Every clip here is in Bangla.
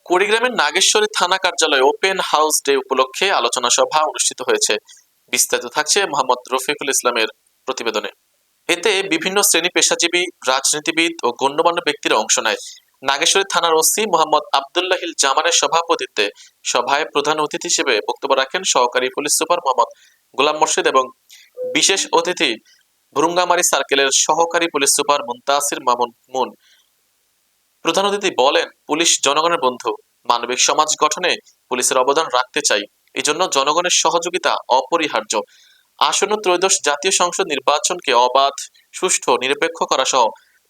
কুড়িগ্রামের নাগেশ্বরী থানা কার্যালয়ে ওপেন হাউস ডে উপলক্ষে আলোচনা সভা অনুষ্ঠিত হয়েছে। বিস্তারিত থাকছে মোহাম্মদ রফিকুল ইসলামের প্রতিবেদনে। এতে বিভিন্ন শ্রেণী পেশাজীবী, রাজনীতিবিদ ও গণ্যমান্য ব্যক্তিরা অংশ নেয়। নাগেশ্বরী থানার ওসি মোহাম্মদ আবদুল্লাহিল জামানের সভাপতিত্বে সভায় প্রধান অতিথি হিসেবে বক্তব্য রাখেন সহকারী পুলিশ সুপার মোহাম্মদ গোলাম মোর্শেদ এবং বিশেষ অতিথি ভুরুঙ্গামারী সার্কেলের সহকারী police super Muntasir Mamun moon. প্রধান অতিথি বলেন, পুলিশ জনগণের বন্ধু। মানবিক সমাজ গঠনে পুলিশের অবদান রাখতে চাই, এজন্য জনগণের সহযোগিতা অপরিহার্য। আসন্ন ত্রয়োদশ জাতীয় সংসদ নির্বাচনকে অবাধ, সুষ্ঠু, নিরপেক্ষ করা সহ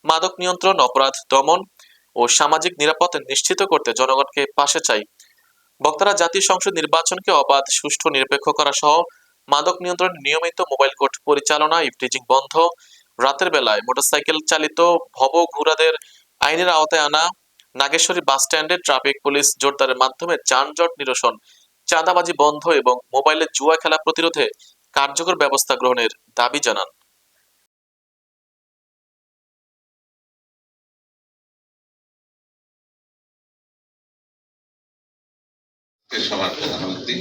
মাদক নিয়ন্ত্রণ, অপরাধ দমন ও সামাজিক নিরাপত্তা নিশ্চিত করতে জনগণকে পাশে চাই। বক্তারা জাতীয় সংসদ নির্বাচনকে অবাধ, সুষ্ঠু, নিরপেক্ষ করা সহ মাদক নিয়ন্ত্রণ, নিয়মিত মোবাইল কোর্ট পরিচালনা, ইভটিজিং বন্ধ, রাতের বেলায় মোটরসাইকেল চালিত ভবঘুরাদের আইনের আওতায় আনা, নাগেশ্বরী বাস স্ট্যান্ডে ট্রাফিক পুলিশ জোরদারের মাধ্যমে যানজট নিরসন, চাঁদাবাজি বন্ধ এবং মোবাইলে জুয়া খেলা প্রতিরোধে কার্যকর ব্যবস্থা গ্রহণের দাবি জানান। সভার প্রধান অতিথি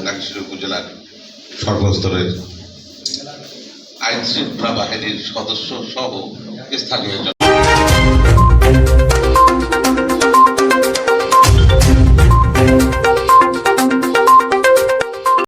নাগেশ্বরী উপজেলার সর্বস্তরের আইন শৃঙ্খলা বাহিনীর সদস্য সহ স্থানীয়